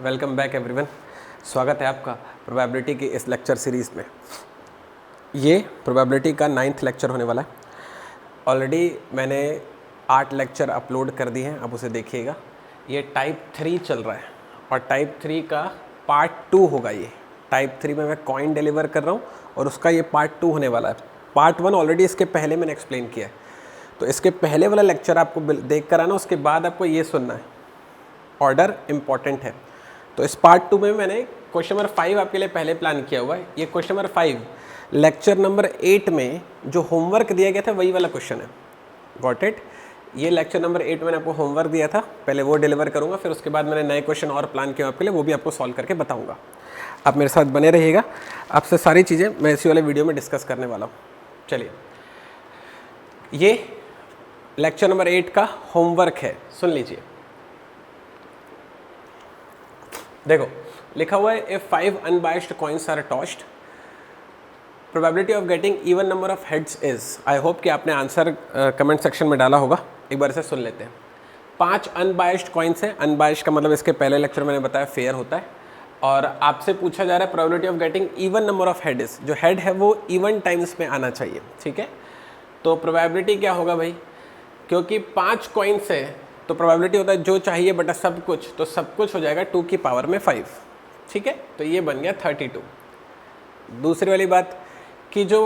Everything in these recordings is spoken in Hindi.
Welcome back everyone. स्वागत है आपका प्रोबेबिलिटी की इस लेक्चर सीरीज़ में। ये प्रोबेबिलिटी का 9th लेक्चर होने वाला है। ऑलरेडी मैंने 8 लेक्चर अपलोड कर दिए हैं, अब उसे देखिएगा। ये टाइप 3 चल रहा है और टाइप 3 का पार्ट 2 होगा। ये टाइप 3 में मैं कॉइन डिलीवर कर रहा हूँ और उसका ये पार्ट 2 होने वाला है। पार्ट 1 ऑलरेडी इसके पहले मैंने एक्सप्लेन किया है, तो इसके पहले वाला लेक्चर आपको देख कर आना, उसके बाद आपको ये सुनना है। ऑर्डर इम्पॉर्टेंट है। तो इस पार्ट 2 में मैंने क्वेश्चन नंबर 5 आपके लिए पहले प्लान किया हुआ है। ये क्वेश्चन नंबर 5 लेक्चर नंबर 8 में जो होमवर्क दिया गया था वही वाला क्वेश्चन है। Got it. ये लेक्चर नंबर 8 मैंने आपको होमवर्क दिया था, पहले वो डिलीवर करूंगा, फिर उसके बाद मैंने नए क्वेश्चन और प्लान किया आपके लिए, वो भी आपको सॉल्व करके बताऊंगा। आप मेरे साथ बने रहिएगा, आपसे सारी चीज़ें मैं इसी वाले वीडियो में डिस्कस करने वाला हूँ। चलिए, ये लेक्चर नंबर 8 का होमवर्क है, सुन लीजिए। देखो लिखा हुआ है if 5 unbiased coins are tossed, probability of getting even number of heads is। I hope कि आपने आंसर कमेंट सेक्शन में डाला होगा, एक बार इसे सुन लेते हैं। 5 अनबायस्ड कॉइन्स है। अनबायस्ड का मतलब इसके पहले लेक्चर मैंने बताया फेयर होता है, और आपसे पूछा जा रहा है probability of getting even number of head is, जो हेड है वो इवन टाइम्स में आना चाहिए। ठीक है, तो प्रोबेबिलिटी क्या होगा भाई, क्योंकि 5 कॉइन्स है तो प्रोबेबिलिटी होता है जो चाहिए बटा सब कुछ, तो सब कुछ हो जाएगा 2 की पावर में 5। ठीक है, तो ये बन गया 32। दूसरी वाली बात कि जो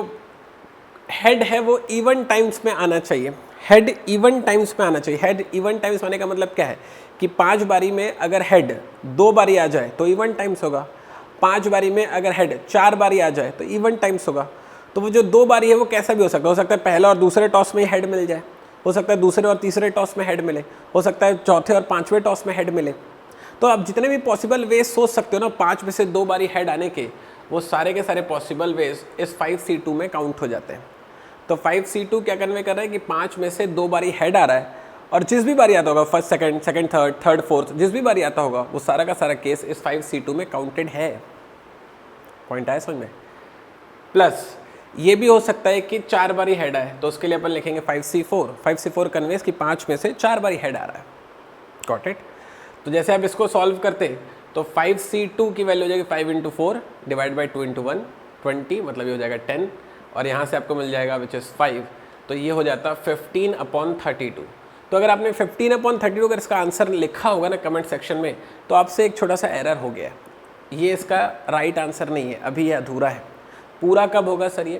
हेड है वो इवन टाइम्स में आना चाहिए। हेड इवन टाइम्स में आना चाहिए। हेड इवन टाइम्स होने का मतलब क्या है कि 5 बारी में अगर हेड 2 बारी आ जाए तो इवन टाइम्स होगा। 5 बारी में अगर हेड 4 बारी आ जाए तो इवन टाइम्स होगा। तो वो जो 2 बारी है वो कैसा भी हो सकता है पहला और दूसरे टॉस में ही हेड मिल जाए, हो सकता है दूसरे और तीसरे टॉस में हेड मिले, हो सकता है चौथे और 5वें टॉस में हेड मिले। तो आप जितने भी पॉसिबल वेज सोच सकते हो ना 5 में से 2 बारी हेड आने के, वो सारे के सारे पॉसिबल वेज इस 5C2 में काउंट हो जाते हैं। तो 5C2 क्या कन्वे कर रहा है कि 5 में से 2 बारी हेड आ रहा है, और जिस भी बारी आता होगा फर्स्ट सेकंड थर्ड फोर्थ, जिस भी बारी आता होगा वो सारा का सारा केस इस 5C2 में काउंटेड है। पॉइंट आया समझ में। प्लस ये भी हो सकता है कि 4 बारी हेड आए, तो उसके लिए अपन लिखेंगे 5C4। 5C4 कन्वेंस कि 5 में से 4 बारी हेड आ रहा है। Got it. तो जैसे आप इसको सॉल्व करते तो 5C2 की वैल्यू हो जाएगी 5 × 4 डिवाइड बाई 2 × 1 20, मतलब ये हो जाएगा 10, और यहाँ से आपको मिल जाएगा विच इज़ 5, तो ये हो जाता 15/32। तो अगर आपने 15/32 अगर इसका आंसर लिखा होगा ना कमेंट सेक्शन में, तो आपसे एक छोटा सा एरर हो गया। ये इसका राइट आंसर नहीं है, अभी ये अधूरा है। पूरा कब होगा सर ये?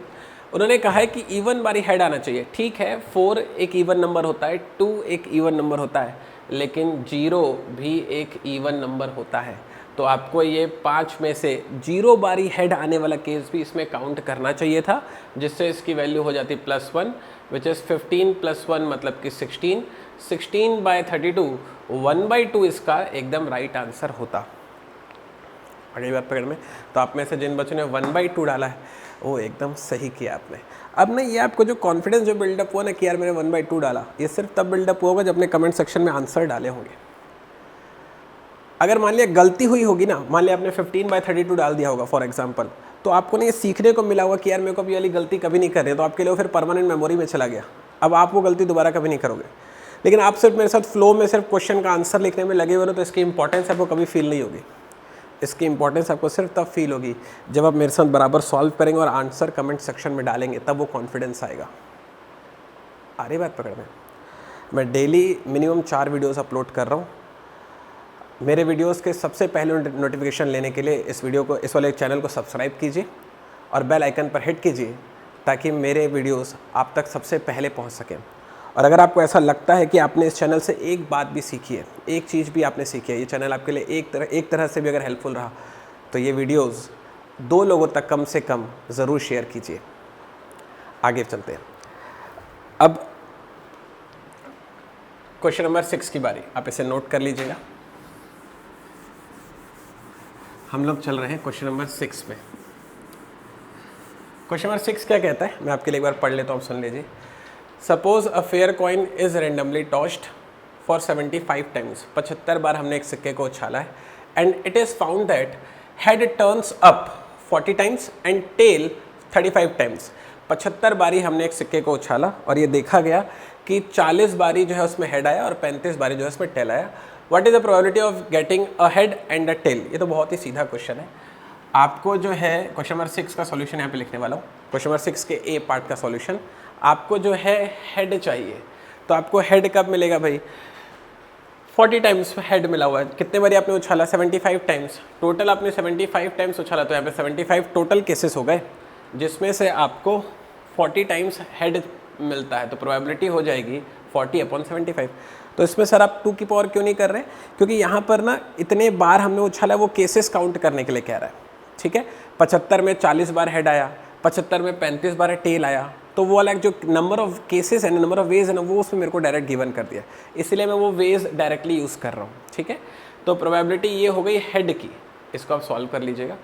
उन्होंने कहा है कि इवन बारी हेड आना चाहिए। ठीक है, 4 एक इवन नंबर होता है, 2 एक इवन नंबर होता है, लेकिन 0 भी एक इवन नंबर होता है। तो आपको ये 5 में से 0 बारी हेड आने वाला केस भी इसमें काउंट करना चाहिए था, जिससे इसकी वैल्यू हो जाती +1, विच इज़ 15 + 1 मतलब कि 16। 16/32 1/2 इसका एकदम राइट आंसर होता। अगली बात पकड़ में, तो आप में से जिन बच्चों ने 1/2 डाला है वो एकदम सही किया आपने। अब ना ये आपको जो कॉन्फिडेंस जो बिल्डअप हुआ ना कि यार मैंने 1/2 डाला, ये सिर्फ तब बिल्डअप होगा जब अपने कमेंट सेक्शन में आंसर डाले होंगे। अगर मान लिया गलती हुई होगी ना, मान लिया आपने 15/32 डाल दिया होगा फॉर एग्जाम्पल, तो आपको ना ये सीखने को मिला होगा कि यार मेरे को अभी वाली गलती कभी नहीं कर रहे, तो आपके लिए फिर परमानेंट मेमोरी में चला गया। अब आप वो गलती दोबारा कभी नहीं करोगे। लेकिन आप सिर्फ मेरे साथ फ्लो में सिर्फ क्वेश्चन का आंसर लिखने में लगे हुए ना, तो इसकी इंपॉर्टेंस आपको कभी फील नहीं होगी। इसकी इंपॉर्टेंस आपको सिर्फ तब फील होगी जब आप मेरे साथ बराबर सॉल्व करेंगे और आंसर कमेंट सेक्शन में डालेंगे, तब वो कॉन्फिडेंस आएगा। आ रही बात पकड़ में। मैं डेली मिनिमम 4 वीडियोस अपलोड कर रहा हूँ। मेरे वीडियोस के सबसे पहले नोटिफिकेशन लेने के लिए इस वाले चैनल को सब्सक्राइब कीजिए और बेल आइकन पर हिट कीजिए, ताकि मेरे वीडियोस आप तक सबसे पहले पहुँच सकें। और अगर आपको ऐसा लगता है कि आपने इस चैनल से एक बात भी सीखी है, एक चीज़ भी आपने सीखी है, ये चैनल आपके लिए एक तरह से भी अगर हेल्पफुल रहा, तो ये वीडियोस 2 लोगों तक कम से कम ज़रूर शेयर कीजिए। आगे चलते हैं। अब क्वेश्चन नंबर 6 की बारी, आप इसे नोट कर लीजिएगा। हम लोग चल रहे हैं क्वेश्चन नंबर 6 में। क्वेश्चन नंबर 6 क्या कहता है, मैं आपके लिए एक बार पढ़ लेता हूँ, सुन लीजिए। Suppose a fair coin is randomly tossed for 75 times. 75 बार हमने एक सिक्के को उछाला है, and it is found that head turns up 40 times and tail 35 times. 75 बारी हमने एक सिक्के को उछाला और ये देखा गया कि 40 बारी जो है उसमें हेड आया और 35 बारी जो है उसमें टेल आया। What is the probability of getting a head and a tail. ये तो बहुत ही सीधा क्वेश्चन है। आपको जो है क्वेश्चन नंबर 6 का सॉल्यूशन यहाँ पे लिखने वाला हूँ। क्वेश्चन नंबर 6 के ए पार्ट का सॉल्यूशन, आपको जो है हेड चाहिए, तो आपको हेड कब मिलेगा भाई, 40 टाइम्स हेड मिला हुआ है। कितने बारी आपने उछाला, 75 टाइम्स। टोटल आपने 75 टाइम्स उछाला, तो यहाँ पे 75 टोटल केसेस हो गए, जिसमें से आपको 40 टाइम्स हेड मिलता है, तो प्रोबेबिलिटी हो जाएगी 40/75। तो इसमें सर आप 2 की पावर क्यों नहीं कर रहे, क्योंकि यहाँ पर ना इतने बार हमने उछाला, वो केसेस काउंट करने के लिए कह रहा है, ठीक है। 75 में 40 बार हेड आया, 75 में 35 बार टेल आया, तो वो अलग जो नंबर ऑफ केसेस है, नंबर ऑफ वेज है ना, वो उसमें मेरे को डायरेक्ट गिवन कर दिया, इसलिए मैं वो वेज डायरेक्टली यूज़ कर रहा हूँ, ठीक है। तो प्रोबेबिलिटी ये हो गई हेड की, इसको आप सॉल्व कर लीजिएगा।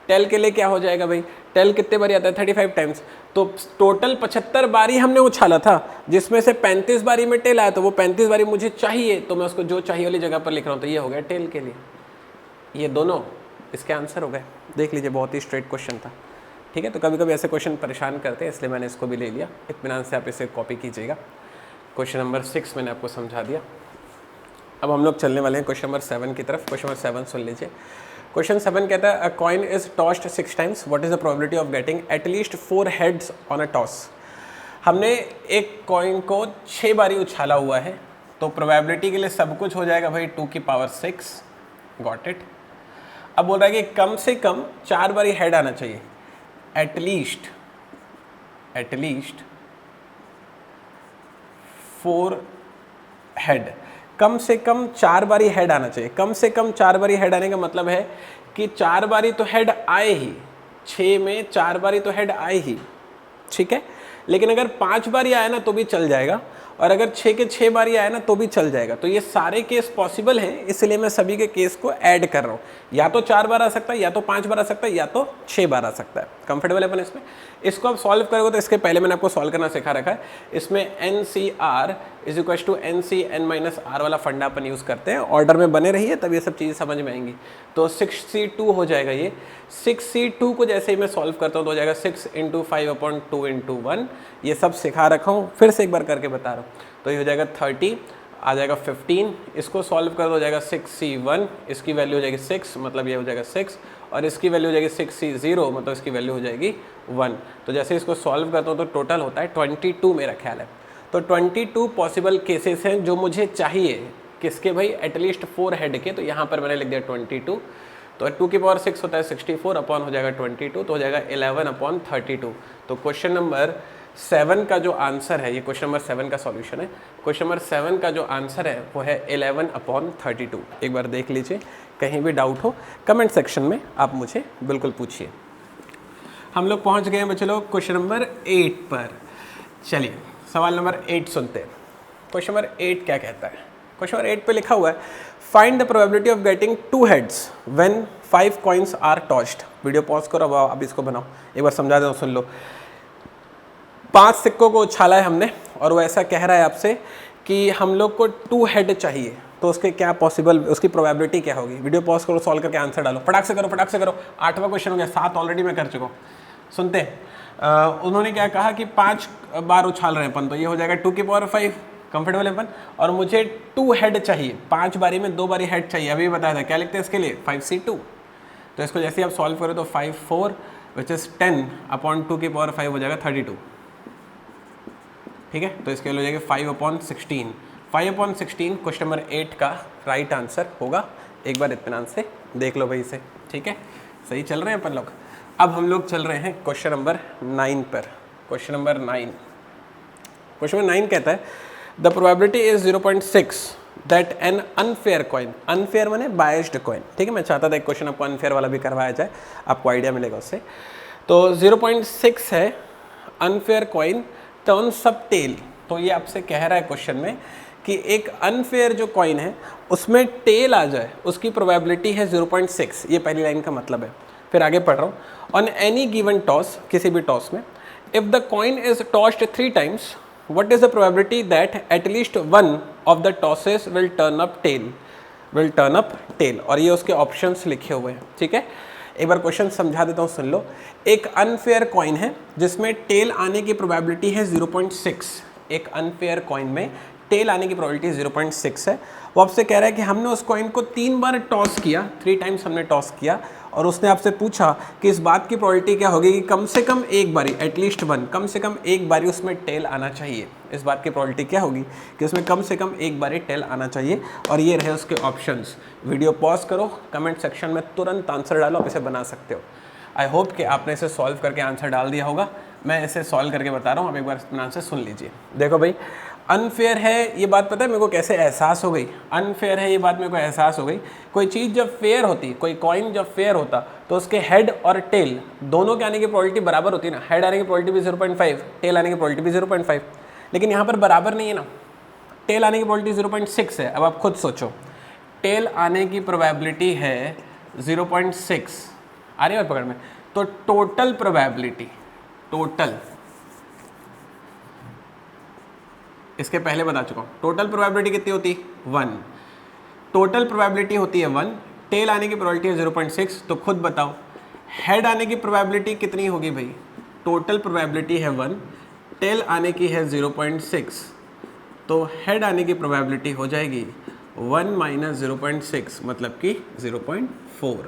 टेल के लिए क्या हो जाएगा भाई, टेल कितने बारी आता है, 35 टाइम्स, तो टोटल 75 बारी हमने उछाला था, जिसमें से 35 बारी में टेल आया, तो वो 35 बारी मुझे चाहिए, तो मैं उसको जो चाहिए वाली जगह पर लिख रहा हूँ, तो ये हो गया टेल के लिए। ये दोनों इसके आंसर हो गए। देख लीजिए, बहुत ही स्ट्रेट क्वेश्चन था, ठीक है। तो कभी कभी ऐसे क्वेश्चन परेशान करते हैं, इसलिए मैंने इसको भी ले लिया। इत्मीनान से आप इसे कॉपी कीजिएगा। क्वेश्चन नंबर 6 मैंने आपको समझा दिया। अब हम लोग चलने वाले हैं क्वेश्चन नंबर 7 की तरफ। क्वेश्चन नंबर 7 सुन लीजिए। क्वेश्चन 7 कहता है, अ coin is tossed 6 times, what is the probability of getting at least 4 heads on a toss. हमने एक कॉइन को 6 बारी उछाला हुआ है, तो प्रोबेबिलिटी के लिए सब कुछ हो जाएगा भाई 2 की पावर 6। Got it. अब बोल रहा है कि कम से कम 4 बारी हेड आना चाहिए, एटलीस्ट 4 हेड, कम से कम 4 बारी हेड आना चाहिए। कम से कम 4 बारी हेड आने का मतलब है कि 4 बारी तो हेड आए ही, 6 में 4 बारी तो हेड आए ही, ठीक है। लेकिन अगर 5 बारी आया ना तो भी चल जाएगा, और अगर 6 के 6 बारी आया ना तो भी चल जाएगा। तो ये सारे केस पॉसिबल हैं, इसलिए मैं सभी के केस को ऐड कर रहा हूँ। या तो 4 बार आ सकता है, या तो 5 बार आ सकता है, या तो 6 बार आ सकता है। कंफर्टेबल है अपन इसमें। इसको आप सॉल्व करोगे तो इसके पहले मैंने आपको सॉल्व करना सिखा रखा है। इसमें NCR is equal to NC(n-r) वाला फंडा अपन यूज़ करते हैं। ऑर्डर में बने रहिए, तब ये सब चीज़ें समझ में आएंगी। तो 6C2 हो जाएगा ये। 6C2 को जैसे ही मैं सॉल्व करता हूँ तो हो जाएगा 6 × 5/2 × 1। ये सब सिखा रखा हूँ, फिर से एक बार करके बता रहा हूँ। तो ये हो जाएगा 30, आ जाएगा 15। इसको सॉल्व कर दो, हो जाएगा 6C1, इसकी वैल्यू हो जाएगी 6, मतलब ये हो जाएगा 6, और इसकी वैल्यू हो जाएगी 6C0, मतलब इसकी वैल्यू हो जाएगी 1। तो जैसे इसको सॉल्व करता हूँ तो टोटल होता है 22 मेरा ख्याल है। तो 22 पॉसिबल केसेस हैं जो मुझे चाहिए, किसके भाई, एटलीस्ट 4 हेड के। तो यहाँ पर मैंने लिख दिया 22। तो 2 की पावर 6 होता है 64, अपॉन हो जाएगा 22, तो हो जाएगा 11/32। तो क्वेश्चन नंबर 7 का जो आंसर है, ये क्वेश्चन नंबर 7 का सॉल्यूशन है। क्वेश्चन नंबर 7 का जो आंसर है वो है 11/32। एक बार देख लीजिए, कहीं भी डाउट हो कमेंट सेक्शन में आप मुझे बिल्कुल पूछिए। हम लोग पहुंच गए हैं बच्चे लोग क्वेश्चन नंबर 8 पर। चलिए सवाल नंबर 8 सुनते हैं। क्वेश्चन नंबर 8 क्या कहता है। क्वेश्चन नंबर 8 पे लिखा हुआ है, find the probability of getting 2 heads when 5 coins are tossed. Video pause करो, अब इसको बनाओ, एक बार समझा देता हूँ, सुन लो। 5 सिक्कों को उछाला है हमने, और वो ऐसा कह रहा है आपसे कि हम लोग को 2 हेड चाहिए, तो उसके क्या पॉसिबल, उसकी प्रोबेबिलिटी क्या होगी। वीडियो पॉज करो, सॉल्व करके आंसर डालो, फटाक से करो, फटाक से करो। 8वां क्वेश्चन हो गया, 7 ऑलरेडी मैं कर चुका हूँ। सुनते हैं, उन्होंने क्या कहा कि 5 बार उछाल रहे हैं अपन, तो ये हो जाएगा 2 की पावर 5। कंफर्टेबल है अपन, और मुझे 2 हेड चाहिए, 5 बारी में 2 बारी हेड चाहिए। अभी बताया था, क्या लिखते हैं इसके लिए, 5C2। तो इसको जैसे आप सॉल्व करो तो 5 4 विच इज 10/2 की पावर 5 हो जाएगा 32, ठीक है। तो इसके लिए हो जाएगा 5/16। 5/16 क्वेश्चन नंबर 8 का राइट आंसर होगा। एक बार इत्मीनान से देख लो भाई इसे, ठीक है। सही चल रहे हैं अपन लोग। अब हम लोग चल रहे हैं क्वेश्चन नंबर 9 पर। क्वेश्चन नंबर 9, क्वेश्चन नंबर 9 कहता है, the probability is 0.6 that an unfair coin, unfair माने बायस्ड कॉइन, ठीक है। मैं चाहता था एक क्वेश्चन आपको अनफेयर वाला भी करवाया जाए, आपको आइडिया मिलेगा उससे। तो 0.6 है, unfair coin turns up tail. तो ये आपसे कह रहा है क्वेश्चन में कि एक अनफेयर जो कॉइन है उसमें टेल आ जाए, उसकी प्रोबेबिलिटी है 0.6। ये पहली लाइन का मतलब है। फिर आगे पढ़ रहा हूँ, ऑन एनी गिवन टॉस, किसी भी टॉस में, if the coin is tossed 3 times, what is the probability that at least 1 of the tosses will turn up tail, और ये उसके ऑप्शंस लिखे हुए हैं, ठीक है। एक बार क्वेश्चन समझा देता हूँ, सुन लो। एक अनफेयर कॉइन है जिसमें टेल आने की प्रोबेबिलिटी है 0.6। एक अनफेयर कॉइन में टेल आने की प्रोबेबिलिटी 0.6 है। वो आपसे कह रहा है कि हमने उस कॉइन को 3 बार टॉस किया, 3 टाइम्स हमने टॉस किया, और उसने आपसे पूछा कि इस बात की प्रोबेबिलिटी क्या होगी कि कम से कम एक बारी, एटलीस्ट वन, कम से कम एक बारी उसमें टेल आना चाहिए। इस बात की प्रोबेबिलिटी क्या होगी कि उसमें कम से कम एक बारी टेल आना चाहिए। और ये रहे उसके ऑप्शंस। वीडियो पॉज करो, कमेंट सेक्शन में तुरंत आंसर डालो, आप इसे बना सकते हो। आई होप कि आपने इसे सॉल्व करके आंसर डाल दिया होगा। मैं इसे सॉल्व करके बता रहा हूँ, आप एक बार इतना आंसर सुन लीजिए। देखो भाई, अनफेयर है ये बात, पता है मेरे को कैसे एहसास हो गई? अनफेयर है ये बात मेरे को एहसास हो गई, कोई चीज़ जब फेयर होती, कोई कॉइन जब फेयर होता तो उसके हेड और टेल दोनों के आने की प्रोबेबिलिटी बराबर होती है ना। हेड आने की प्रोबेबिलिटी भी 0.5, टेल आने की प्रोबेबिलिटी भी 0.5, लेकिन यहाँ पर बराबर नहीं है ना। टेल आने की प्रोबेबिलिटी 0.6 है। अब आप खुद सोचो, टेल आने की प्रोबेबिलिटी है 0.6, आ रही है पकड़ में, तो टोटल प्रोबेबिलिटी, टोटल, इसके पहले बता चुका हूँ, टोटल प्रोबेबिलिटी कितनी होती है? 1। टोटल प्रोबेबिलिटी होती है 1, टेल आने की प्रोबेबिलिटी है 0.6, तो खुद बताओ हेड आने की प्रोबेबिलिटी कितनी होगी भाई? टोटल प्रोबेबिलिटी है 1, टेल आने की है 0.6, तो हेड आने की प्रोबेबिलिटी हो जाएगी 1 माइनस 0.6, मतलब कि 0.4।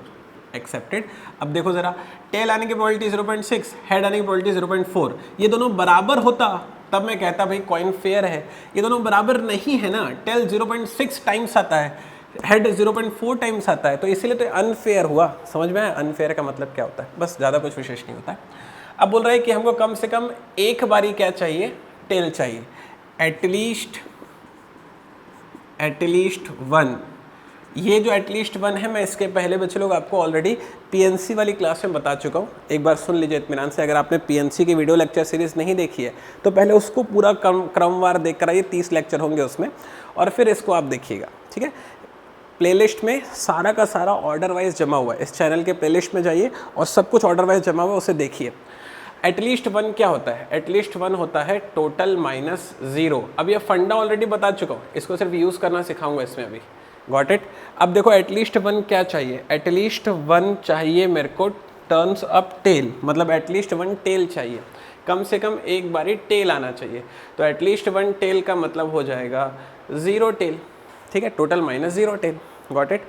एक्सेप्टेड। अब देखो जरा, टेल आने की प्रोबेबिलिटी 0.6, हेड आने की प्रोबेबिलिटी 0.4, ये दोनों बराबर होता तब मैं कहता भाई कॉइन फेयर है। ये दोनों बराबर नहीं है ना। टेल 0.6 टाइम्स आता है, हेड 0.4 टाइम्स आता है, तो इसीलिए तो अनफेयर हुआ। समझ में आया अनफेयर का मतलब क्या होता है? बस, ज़्यादा कुछ विशेष नहीं होता है। अब बोल रहा है कि हमको कम से कम एक बारी क्या चाहिए? टेल चाहिए, एटलीस्ट 1। ये जो एटलीस्ट 1 है, मैं इसके पहले बच्चे लोग आपको ऑलरेडी पीएनसी वाली क्लास में बता चुका हूँ। एक बार सुन लीजिए इत्मीनान से। अगर आपने पीएनसी की वीडियो लेक्चर सीरीज़ नहीं देखी है तो पहले उसको पूरा क्रमवार देख कर आइए, 30 लेक्चर होंगे उसमें, और फिर इसको आप देखिएगा, ठीक है। प्लेलिस्ट में सारा का सारा ऑर्डर वाइज जमा हुआ है। इस चैनल के प्लेलिस्ट में जाइए और सब कुछ ऑर्डर वाइज जमा हुआ है, उसे देखिए। एटलीस्ट 1 क्या होता है? एटलीस्ट 1 होता है टोटल माइनस 0। अब ये फंडा ऑलरेडी बता चुका हूँ, इसको सिर्फ यूज़ करना सिखाऊंगा इसमें अभी। Got it? अब देखो एटलीस्ट 1 क्या चाहिए? एटलीस्ट 1 चाहिए मेरे को टर्न्स अप टेल, मतलब एटलीस्ट 1 टेल चाहिए, कम से कम एक बारी टेल आना चाहिए। तो एटलीस्ट 1 टेल का मतलब हो जाएगा 0 टेल, ठीक है, total minus 0 tail. Got it?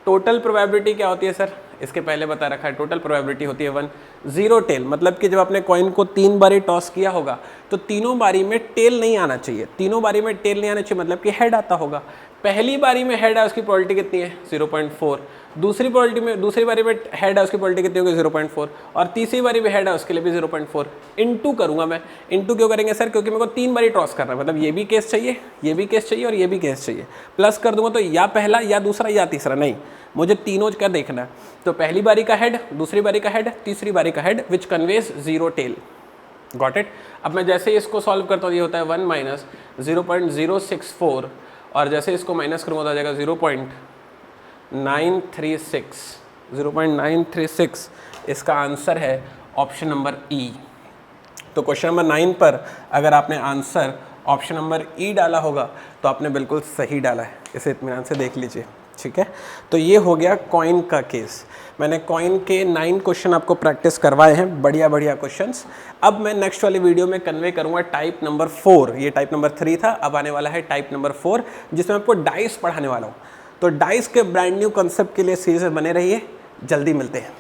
Total probability क्या होती है सर? इसके पहले बता रखा है, टोटल प्रोबेबिलिटी होती है 1। 0 टेल मतलब कि जब आपने कॉइन को 3 बारी टॉस किया होगा तो तीनों बारी में टेल नहीं आना चाहिए। तीनों बारी में टेल नहीं आना चाहिए मतलब कि हेड आता होगा। पहली बारी में हेड है, उसकी प्रोबेबिलिटी कितनी है? 0.4। दूसरी बारी में हेड है, उसकी प्रोबेबिलिटी कितनी होगी? 0.4। और तीसरी बारी में हेड है, उसके लिए भी 0.4। इंटू करूंगा मैं। इंटू क्यों करेंगे सर? क्योंकि मेरे को 3 बारी टॉस करना है, मतलब ये भी केस चाहिए, ये भी केस चाहिए और ये भी केस चाहिए। प्लस कर दूंगा तो या पहला या दूसरा या तीसरा, नहीं, मुझे तीनों का देखना है। तो पहली बारी का हेड, दूसरी बारी का हेड, तीसरी बारी का head, which conveys 0 tail. Got it? अब मैं जैसे ही इसको सॉल्व करता हूँ, ये होता है 1 माइनस 0.064, और जैसे इसको माइनस करूँगा तो आ जाएगा 0.936। 0.936 इसका आंसर है ऑप्शन नंबर ई। तो क्वेश्चन नंबर 9 पर अगर आपने आंसर ऑप्शन नंबर ई डाला होगा तो आपने बिल्कुल सही डाला है। इसे इत्मीनान से देख लीजिए, ठीक है। तो ये हो गया कॉइन का केस। मैंने कॉइन के 9 क्वेश्चन आपको प्रैक्टिस करवाए हैं, बढ़िया बढ़िया क्वेश्चंस। अब मैं नेक्स्ट वाली वीडियो में कन्वे करूंगा टाइप नंबर 4। ये टाइप नंबर 3 था, अब आने वाला है टाइप नंबर 4, जिसमें आपको डाइस पढ़ाने वाला हूँ। तो डाइस के ब्रांड न्यू कॉन्सेप्ट के लिए सीरीज में बने रहिए, जल्दी मिलते हैं।